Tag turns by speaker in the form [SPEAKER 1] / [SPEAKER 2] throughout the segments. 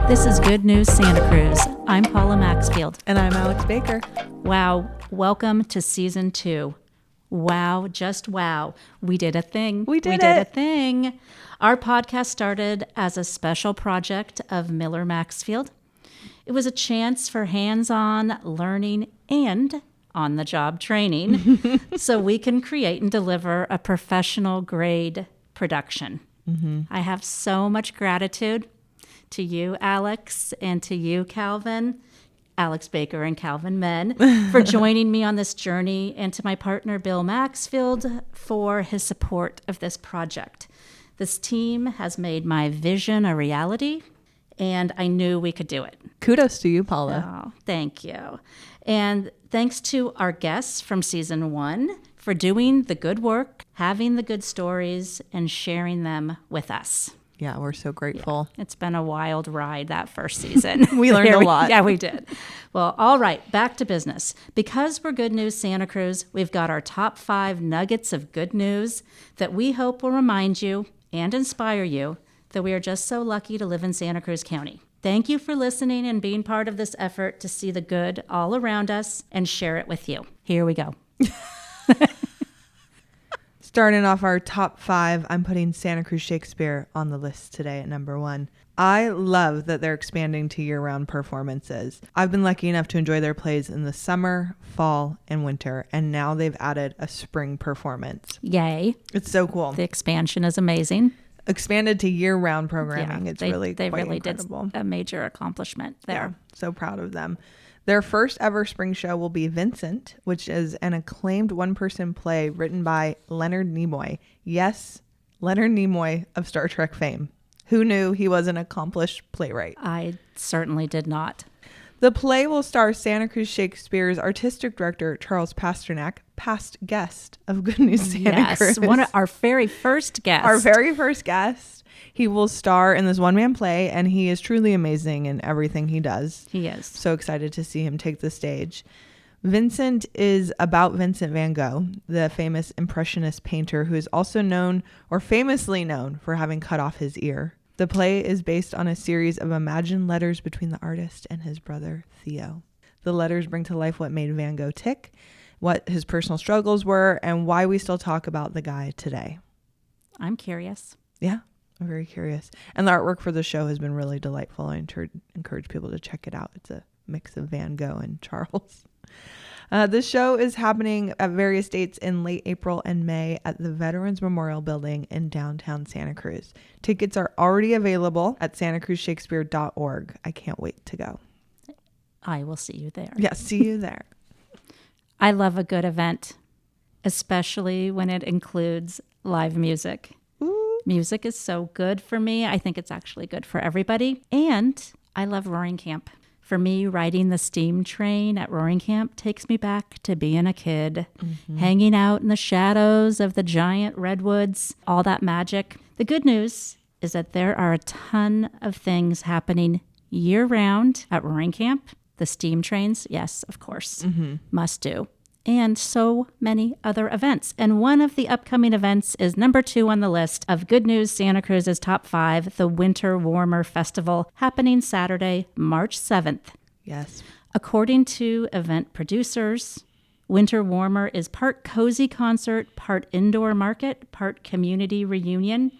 [SPEAKER 1] This is Good News Santa Cruz. I'm Paula Maxfield.
[SPEAKER 2] And I'm Alex Baker.
[SPEAKER 1] Wow, welcome to Season 2. Wow, just wow. We did a thing.
[SPEAKER 2] We did
[SPEAKER 1] a thing. Our podcast started as a special project of Miller Maxfield. It was a chance for hands-on learning and on-the-job training so we can create and deliver a professional grade production. I have so much gratitude to you, Alex, and to you, Calvin, Alex Baker and Calvin Menn, for joining me on this journey, and to my partner, Bill Maxfield, for his support of this project. This team has made my vision a reality, and I knew we could do it.
[SPEAKER 2] Kudos to you, Paula.
[SPEAKER 1] Oh, thank you. And thanks to our guests from Season 1 for doing the good work, having the good stories, and sharing them with us.
[SPEAKER 2] Yeah, we're so grateful.
[SPEAKER 1] Yeah, it's been a wild ride that first season.
[SPEAKER 2] We learned a lot.
[SPEAKER 1] Yeah, we did. Well, all right, back to business. Because we're Good News Santa Cruz, we've got our top 5 nuggets of good news that we hope will remind you and inspire you that we are just so lucky to live in Santa Cruz County. Thank you for listening and being part of this effort to see the good all around us and share it with you. Here we go.
[SPEAKER 2] Starting off our top 5, I'm putting Santa Cruz Shakespeare on the list today at number 1. I love that they're expanding to year-round performances. I've been lucky enough to enjoy their plays in the summer, fall, and winter, and now they've added a spring performance.
[SPEAKER 1] Yay.
[SPEAKER 2] It's so cool.
[SPEAKER 1] The expansion is amazing.
[SPEAKER 2] Expanded to year-round programming.
[SPEAKER 1] Yeah,
[SPEAKER 2] It's
[SPEAKER 1] they
[SPEAKER 2] really incredible.
[SPEAKER 1] Did a major accomplishment there.
[SPEAKER 2] Yeah, so proud of them. Their first ever spring show will be Vincent, which is an acclaimed one-person play written by Leonard Nimoy. Yes, Leonard Nimoy of Star Trek fame. Who knew he was an accomplished playwright?
[SPEAKER 1] I certainly did not.
[SPEAKER 2] The play will star Santa Cruz Shakespeare's artistic director, Charles Pasternak, past guest of Good News Santa Cruz.
[SPEAKER 1] Yes, one of our very first guests.
[SPEAKER 2] Our very first guest. He will star in this one-man play, and he is truly amazing in everything he does.
[SPEAKER 1] He is.
[SPEAKER 2] So excited to see him take the stage. Vincent is about Vincent van Gogh, the famous Impressionist painter who is also known, or famously known, for having cut off his ear. The play is based on a series of imagined letters between the artist and his brother, Theo. The letters bring to life what made Van Gogh tick, what his personal struggles were, and why we still talk about the guy today.
[SPEAKER 1] I'm curious.
[SPEAKER 2] Yeah. I'm very curious. And the artwork for the show has been really delightful. I encourage people to check it out. It's a mix of Van Gogh and Charles. This show is happening at various dates in late April and May at the Veterans Memorial Building in downtown Santa Cruz. Tickets are already available at santacruzshakespeare.org. I can't wait to go.
[SPEAKER 1] I will see you there.
[SPEAKER 2] Yeah, see you there.
[SPEAKER 1] I love a good event, especially when it includes live music. Music is so good for me. I think it's actually good for everybody. And I love Roaring Camp. For me, riding the steam train at Roaring Camp takes me back to being a kid, hanging out in the shadows of the giant redwoods, all that magic. The good news is that there are a ton of things happening year-round at Roaring Camp. The steam trains, yes, of course, must do. And so many other events. And one of the upcoming events is number 2 on the list of Good News Santa Cruz's top 5, the Winter Warmer Festival, happening Saturday, March 7th.
[SPEAKER 2] Yes.
[SPEAKER 1] According to event producers, Winter Warmer is part cozy concert, part indoor market, part community reunion.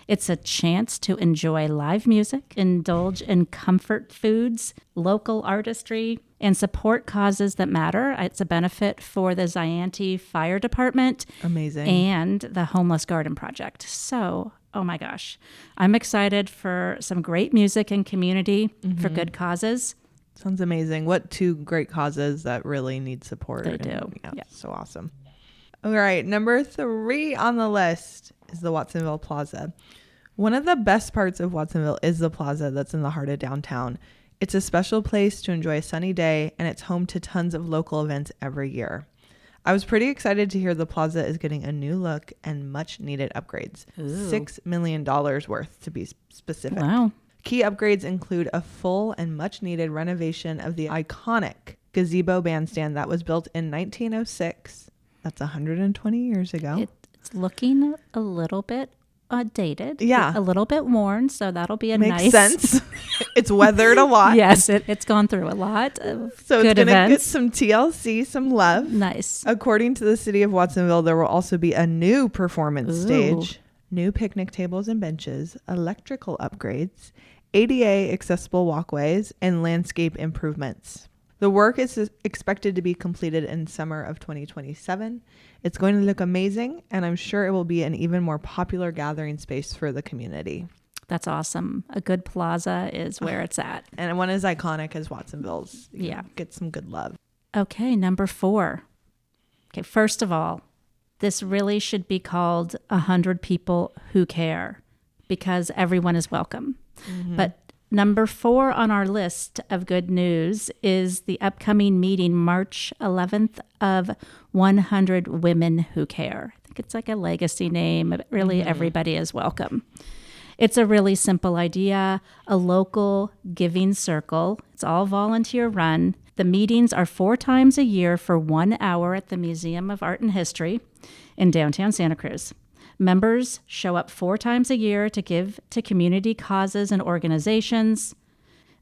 [SPEAKER 1] It's a chance to enjoy live music, indulge in comfort foods, local artistry, and support causes that matter. It's a benefit for the Zianti Fire Department.
[SPEAKER 2] Amazing.
[SPEAKER 1] And the Homeless Garden Project. So, oh my gosh. I'm excited for some great music and community for good causes.
[SPEAKER 2] Sounds amazing. What 2 great causes that really need support.
[SPEAKER 1] They do.
[SPEAKER 2] Yeah, so awesome. All right, number 3 on the list is the Watsonville Plaza. One of the best parts of Watsonville is the plaza that's in the heart of downtown. It's a special place to enjoy a sunny day, and it's home to tons of local events every year. I was pretty excited to hear the plaza is getting a new look and much needed upgrades.
[SPEAKER 1] Ooh.
[SPEAKER 2] $6 million worth, to be specific.
[SPEAKER 1] Wow.
[SPEAKER 2] Key upgrades include a full and much needed renovation of the iconic gazebo bandstand that was built in 1906. That's 120 years ago.
[SPEAKER 1] It's looking a little bit dated.
[SPEAKER 2] Yeah.
[SPEAKER 1] A little bit worn, so that'll be a
[SPEAKER 2] Makes
[SPEAKER 1] nice...
[SPEAKER 2] sense. It's weathered a lot.
[SPEAKER 1] Yes, it's gone through a lot of
[SPEAKER 2] So
[SPEAKER 1] good
[SPEAKER 2] it's going to get
[SPEAKER 1] events.
[SPEAKER 2] some TLC, some love.
[SPEAKER 1] Nice.
[SPEAKER 2] According to the city of Watsonville, there will also be a new performance stage, new picnic tables and benches, electrical upgrades, ADA accessible walkways, and landscape improvements. The work is expected to be completed in summer of 2027. It's going to look amazing, and I'm sure it will be an even more popular gathering space for the community.
[SPEAKER 1] That's awesome. A good plaza is where it's at.
[SPEAKER 2] And one as iconic as Watsonville's.
[SPEAKER 1] Yeah.
[SPEAKER 2] Get some good love.
[SPEAKER 1] Okay, number 4. Okay, first of all, this really should be called 100 People Who Care, because everyone is welcome. But number 4 on our list of good news is the upcoming meeting March 11th of 100 Women Who Care. I think it's like a legacy name, but really everybody is welcome. It's a really simple idea, a local giving circle. It's all volunteer run. The meetings are 4 times a year for 1 hour at the Museum of Art and History in downtown Santa Cruz. Members show up 4 times a year to give to community causes and organizations.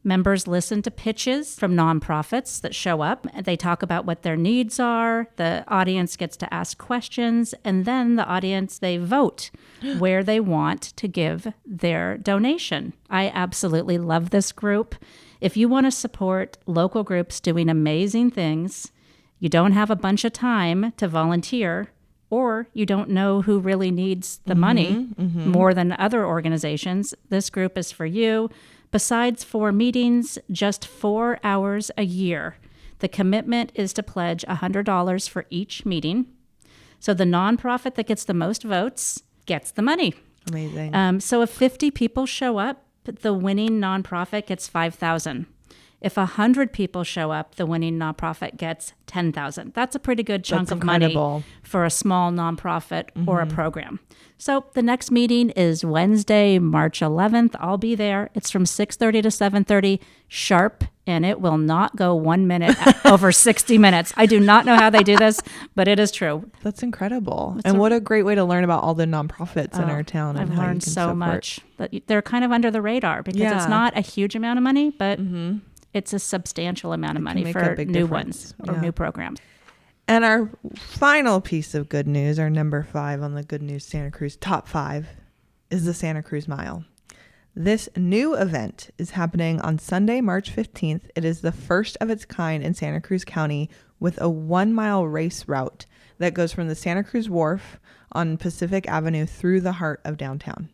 [SPEAKER 1] Members listen to pitches from nonprofits that show up. They talk about what their needs are. The audience gets to ask questions, and then the audience, they vote where they want to give their donation. I absolutely love this group. If you want to support local groups doing amazing things, you don't have a bunch of time to volunteer, or you don't know who really needs the money more than other organizations, this group is for you. Besides 4 meetings, just 4 hours a year. The commitment is to pledge $100 for each meeting. So the nonprofit that gets the most votes gets the money.
[SPEAKER 2] Amazing.
[SPEAKER 1] So if 50 people show up, the winning nonprofit gets $5,000. If 100 people show up, the winning nonprofit gets $10,000. That's a pretty good chunk of money for a small nonprofit or a program. So the next meeting is Wednesday, March 11th. I'll be there. It's from 6:30 to 7:30 sharp, and it will not go 1 minute over 60 minutes. I do not know how they do this, but it is true.
[SPEAKER 2] That's incredible. And what a great way to learn about all the nonprofits in our town.
[SPEAKER 1] I've
[SPEAKER 2] and how you
[SPEAKER 1] learned
[SPEAKER 2] can
[SPEAKER 1] so
[SPEAKER 2] support.
[SPEAKER 1] much. That they're kind of under the radar because it's not a huge amount of money, but it's a substantial amount of money for new ones or new programs.
[SPEAKER 2] And our final piece of good news, our number 5 on the Good News Santa Cruz top 5, is the Santa Cruz Mile. This new event is happening on Sunday, March 15th. It is the first of its kind in Santa Cruz County with a 1-mile race route that goes from the Santa Cruz Wharf on Pacific Avenue through the heart of downtown.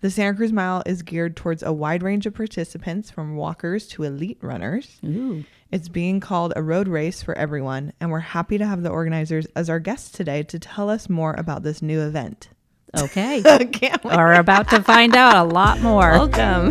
[SPEAKER 2] The Santa Cruz Mile is geared towards a wide range of participants, from walkers to elite runners.
[SPEAKER 1] Ooh.
[SPEAKER 2] It's being called a road race for everyone, and we're happy to have the organizers as our guests today to tell us more about this new event.
[SPEAKER 1] Okay.
[SPEAKER 2] Can't wait.
[SPEAKER 1] We're about to find out a lot more.
[SPEAKER 2] Welcome.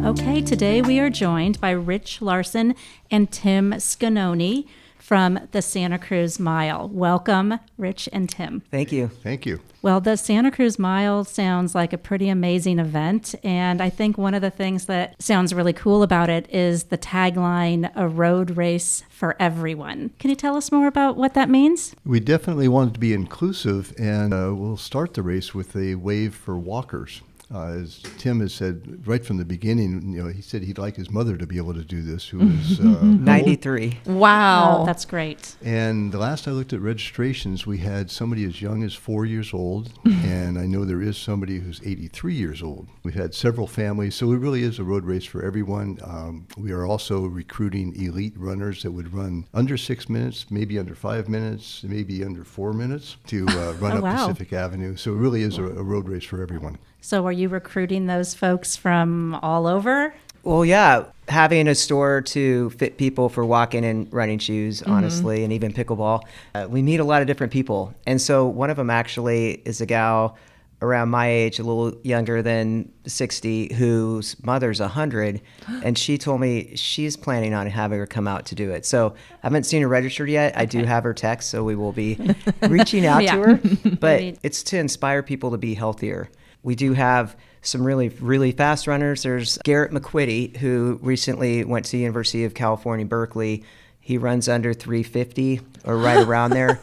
[SPEAKER 1] Okay, today we are joined by Rich Larson and Tim Schenone from the Santa Cruz Mile. Welcome, Rich and Tim.
[SPEAKER 3] Thank you.
[SPEAKER 4] Thank you.
[SPEAKER 1] Well, the Santa Cruz Mile sounds like a pretty amazing event, and I think one of the things that sounds really cool about it is the tagline, a road race for everyone. Can you tell us more about what that means?
[SPEAKER 4] We definitely wanted to be inclusive, and we'll start the race with a wave for walkers. As Tim has said right from the beginning, he said he'd like his mother to be able to do this, who is
[SPEAKER 3] 93.
[SPEAKER 2] Wow.
[SPEAKER 1] Oh, that's great.
[SPEAKER 4] And the last I looked at registrations, we had somebody as young as 4 years old, and I know there is somebody who's 83 years old. We've had several families, so it really is a road race for everyone. We are also recruiting elite runners that would run under 6 minutes, maybe under 5 minutes, maybe under 4 minutes to run up Pacific Avenue. So it really is a road race for everyone.
[SPEAKER 1] So are you recruiting those folks from all over?
[SPEAKER 3] Well, yeah, having a store to fit people for walking and running shoes, honestly, and even pickleball. We meet a lot of different people. And so one of them actually is a gal around my age, a little younger than 60, whose mother's 100. And she told me she's planning on having her come out to do it. So I haven't seen her registered yet. Okay. I do have her text, so we will be reaching out to her. But it's to inspire people to be healthier. We do have some really, really fast runners. There's Garrett McQuitty, who recently went to the University of California, Berkeley, He runs under 350 or right around there.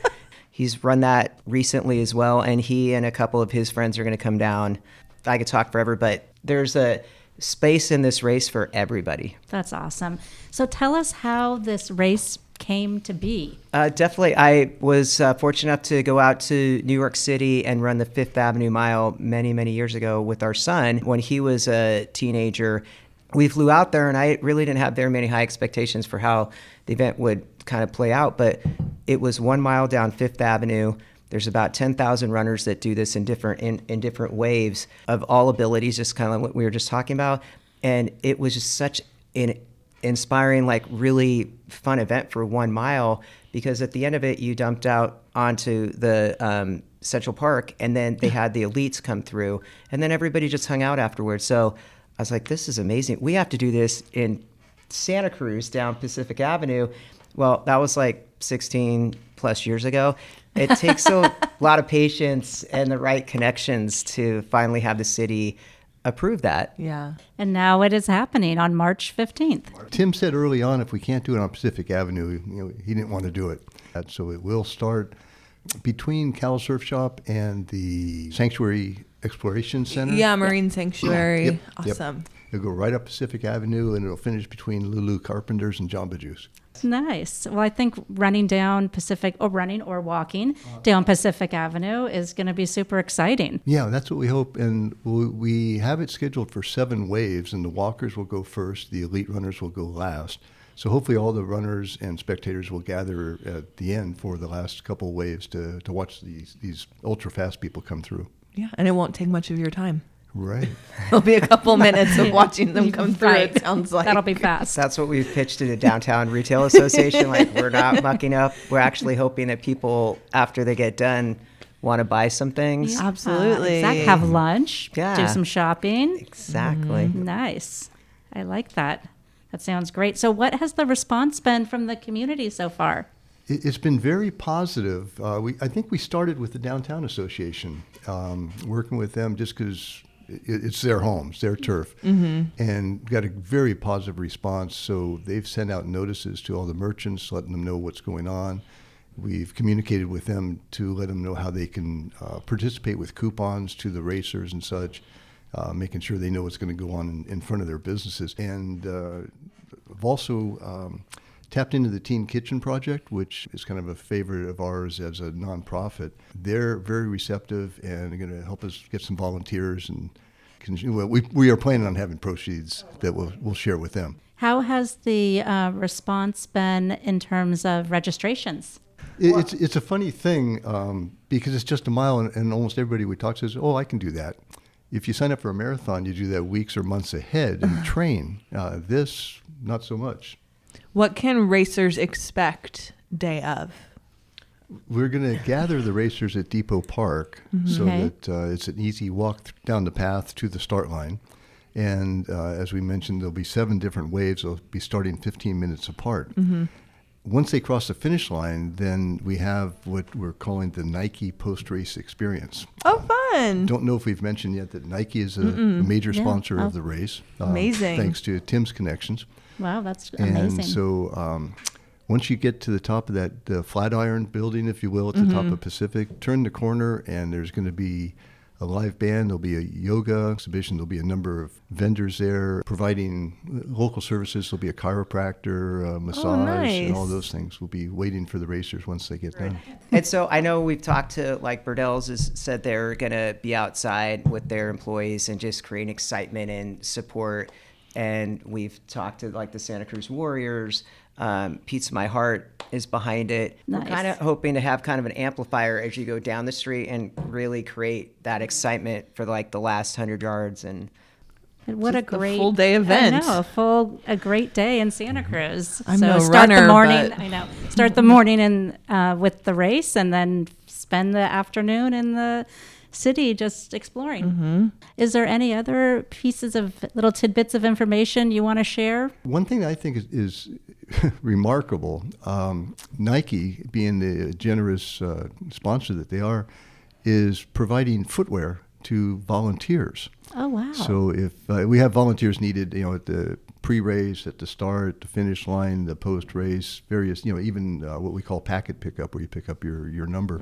[SPEAKER 3] He's run that recently as well, and he and a couple of his friends are going to come down. I could talk forever, but there's a space in this race for everybody.
[SPEAKER 1] That's awesome. So tell us how this race came to be.
[SPEAKER 3] Definitely. I was fortunate enough to go out to New York City and run the Fifth Avenue Mile many, many years ago with our son when he was a teenager. We flew out there, and I really didn't have very many high expectations for how the event would kind of play out, but it was 1 mile down Fifth Avenue. There's about 10,000 runners that do this in different waves of all abilities, just kind of like what we were just talking about. And it was just such an inspiring, like really fun event for 1 mile, because at the end of it, you dumped out onto the Central Park, and then they had the elites come through, and then everybody just hung out afterwards. So I was like, this is amazing. We have to do this in Santa Cruz down Pacific Avenue. Well, that was like 16 plus years ago. It takes a lot of patience and the right connections to finally have the city approve that.
[SPEAKER 2] Yeah.
[SPEAKER 1] And now it is happening on March 15th.
[SPEAKER 4] Tim said early on, if we can't do it on Pacific Avenue, he didn't want to do it. So it will start between Cal Surf Shop and the Sanctuary Exploration Center.
[SPEAKER 2] Yeah, Marine Sanctuary.
[SPEAKER 4] Yep,
[SPEAKER 2] Awesome.
[SPEAKER 4] Yep. It'll go right up Pacific Avenue, and it'll finish between Lulu Carpenter's and Jamba Juice.
[SPEAKER 1] Nice. Well, I think running down running or walking down Pacific Avenue is going to be super exciting.
[SPEAKER 4] Yeah, that's what we hope. And we have it scheduled for 7 waves, and the walkers will go first. The elite runners will go last. So hopefully all the runners and spectators will gather at the end for the last couple waves to watch these ultra-fast people come through.
[SPEAKER 2] Yeah, and it won't take much of your time.
[SPEAKER 4] Right.
[SPEAKER 2] It'll be a couple minutes of watching them come through,
[SPEAKER 1] Right.
[SPEAKER 2] it sounds like.
[SPEAKER 1] That'll be fast.
[SPEAKER 3] That's what we've pitched to the Downtown Retail Association. Like, we're not mucking up. We're actually hoping that people, after they get done, want to buy some things.
[SPEAKER 1] Yeah.
[SPEAKER 2] Absolutely.
[SPEAKER 1] Exactly. Have lunch,
[SPEAKER 3] Yeah.
[SPEAKER 1] do some shopping.
[SPEAKER 3] Exactly.
[SPEAKER 1] Nice. I like that. That sounds great. So what has the response been from the community so far?
[SPEAKER 4] It's been very positive. I think we started with the Downtown Association, working with them just because it's their homes, their turf, and got a very positive response. So they've sent out notices to all the merchants, letting them know what's going on. We've communicated with them to let them know how they can participate with coupons to the racers and such, making sure they know what's going to go on in front of their businesses. And I've also tapped into the Teen Kitchen Project, which is kind of a favorite of ours as a nonprofit. They're very receptive and are going to help us get some volunteers. And we are planning on having proceeds that we'll share with them.
[SPEAKER 1] How has the response been in terms of registrations?
[SPEAKER 4] It's a funny thing because it's just a mile, and almost everybody we talk to says, "Oh, I can do that." If you sign up for a marathon, you do that weeks or months ahead and train. This, not so much.
[SPEAKER 2] What can racers expect day of?
[SPEAKER 4] We're going to gather the racers at Depot Park so
[SPEAKER 1] Okay.
[SPEAKER 4] that it's an easy walk down the path to the start line. And as we mentioned, there'll be 7 different waves. They'll be starting 15 minutes apart. Once they cross the finish line, then we have what we're calling the Nike post-race experience.
[SPEAKER 2] Oh, fun.
[SPEAKER 4] Don't know if we've mentioned yet that Nike is a major
[SPEAKER 1] Yeah.
[SPEAKER 4] sponsor
[SPEAKER 1] Oh.
[SPEAKER 4] of the race.
[SPEAKER 2] Amazing.
[SPEAKER 4] Thanks to Tim's connections.
[SPEAKER 1] Wow, that's amazing.
[SPEAKER 4] And so once you get to the top of that Flatiron building, if you will, at the top of Pacific, turn the corner and there's going to be a live band. There'll be a yoga exhibition. There'll be a number of vendors there providing local services. There'll be a chiropractor, massage,
[SPEAKER 2] nice.
[SPEAKER 4] and all those things. We'll be waiting for the racers once they get done.
[SPEAKER 3] And so I know we've talked to, like, Burdell's has said they're going to be outside with their employees and just create excitement and support. And we've talked to, like, the Santa Cruz Warriors. Pizza My Heart is behind it.
[SPEAKER 1] Nice.
[SPEAKER 3] We're kind of hoping to have kind of an amplifier as you go down the street and really create that excitement for, like, the last 100 yards. And
[SPEAKER 1] What a
[SPEAKER 2] Just a
[SPEAKER 1] great
[SPEAKER 2] full day event.
[SPEAKER 1] I know, a great day in Santa Cruz.
[SPEAKER 2] I'm
[SPEAKER 1] so
[SPEAKER 2] no
[SPEAKER 1] start
[SPEAKER 2] runner,
[SPEAKER 1] the morning.
[SPEAKER 2] but-
[SPEAKER 1] I know. Start the morning with the race, and then spend the afternoon in the city just exploring. Is there any other pieces of little tidbits of information you want to share?
[SPEAKER 4] One thing that I think is remarkable, Nike, being the generous sponsor that they are, is providing footwear to volunteers.
[SPEAKER 1] Oh wow!
[SPEAKER 4] So if we have volunteers needed, at the pre-race, at the start, the finish line, the post-race, various, even what we call packet pickup, where you pick up your number.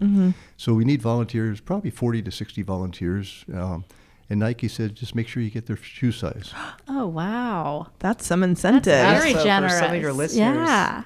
[SPEAKER 4] So we need volunteers, probably 40 to 60 volunteers. And Nike said, just make sure you get their shoe size.
[SPEAKER 1] Oh, wow.
[SPEAKER 2] That's some incentive.
[SPEAKER 1] That's very
[SPEAKER 3] So
[SPEAKER 1] generous.
[SPEAKER 3] for some of your listeners,
[SPEAKER 1] Yeah.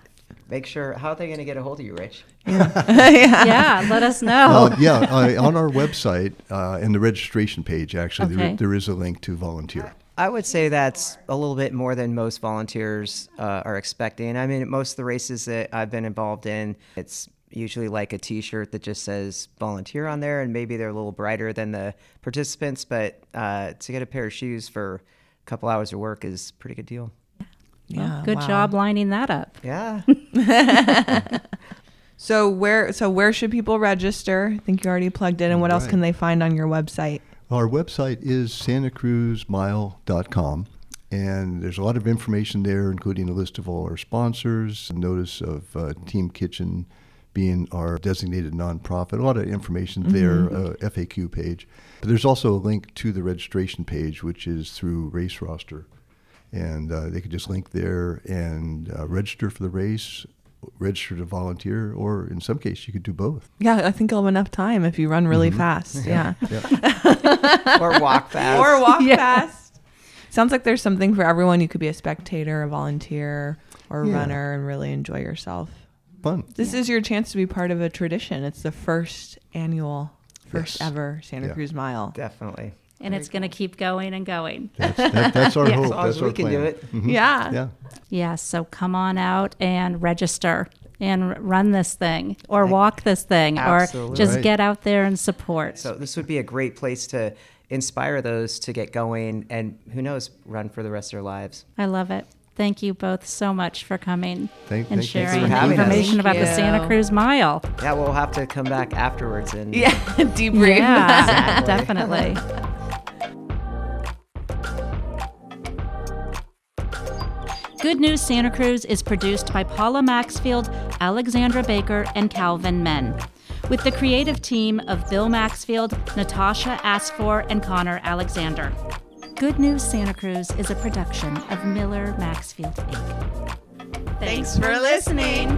[SPEAKER 3] make sure, how are they going to get a hold of you, Rich?
[SPEAKER 1] Yeah, let us know.
[SPEAKER 4] On our website and the registration page, actually,
[SPEAKER 1] Okay.
[SPEAKER 4] there is a link to volunteer.
[SPEAKER 3] I would say that's a little bit more than most volunteers are expecting. I mean, most of the races that I've been involved in, it's usually like a T-shirt that just says volunteer on there, and maybe they're a little brighter than the participants, but to get a pair of shoes for a couple hours of work is a pretty good deal.
[SPEAKER 1] Well, good job lining that up.
[SPEAKER 3] Yeah.
[SPEAKER 2] So where should people register? I think you already plugged in. And what else
[SPEAKER 4] Right.
[SPEAKER 2] can they find on your website?
[SPEAKER 4] Our website is santacruzmile.com, and there's a lot of information there, including a list of all our sponsors, a notice of Team Kitchen being our designated nonprofit, a lot of information there, FAQ page. But there's also a link to the registration page, which is through Race Roster. And they could just link there and register for the race, register to volunteer, or in some case, you could do both.
[SPEAKER 2] Yeah, I think you'll have enough time if you run really fast. Yeah.
[SPEAKER 3] Or walk fast.
[SPEAKER 2] Or walk fast. Sounds like there's something for everyone. You could be a spectator, a volunteer, or a runner and really enjoy yourself.
[SPEAKER 4] Fun.
[SPEAKER 2] This is your chance to be part of a tradition. It's the first ever Santa
[SPEAKER 4] Yeah.
[SPEAKER 2] Cruz Mile.
[SPEAKER 3] Definitely.
[SPEAKER 1] And it's going to keep going and going.
[SPEAKER 4] That's our hope.
[SPEAKER 3] As long
[SPEAKER 4] That's
[SPEAKER 3] as
[SPEAKER 4] our
[SPEAKER 3] we can
[SPEAKER 4] plan.
[SPEAKER 3] do it.
[SPEAKER 4] Mhm.
[SPEAKER 2] Yeah.
[SPEAKER 4] Yeah.
[SPEAKER 1] Yeah, so come on out and register and run this thing or walk this thing or
[SPEAKER 3] Absolutely.
[SPEAKER 1] just
[SPEAKER 4] Right.
[SPEAKER 1] get out there and support.
[SPEAKER 3] So this would be a great place to inspire those to get going and, who knows, run for the rest of their lives.
[SPEAKER 1] I love it. Thank you both so much for coming
[SPEAKER 4] Thank
[SPEAKER 1] and
[SPEAKER 4] you.
[SPEAKER 1] sharing
[SPEAKER 3] Thanks for having us.
[SPEAKER 1] information about the
[SPEAKER 2] Thank
[SPEAKER 1] Santa
[SPEAKER 2] you.
[SPEAKER 1] Cruz Mile.
[SPEAKER 3] Yeah, we'll have to come back afterwards and
[SPEAKER 2] Yeah. Debrief.
[SPEAKER 1] Yeah,
[SPEAKER 3] Exactly.
[SPEAKER 1] definitely. Good News Santa Cruz is produced by Paula Maxfield, Alexandra Baker, and Calvin Men, with the creative team of Bill Maxfield, Natasha Asfor, and Connor Alexander. Good News Santa Cruz is a production of Miller Maxfield Inc.
[SPEAKER 2] Thanks for listening.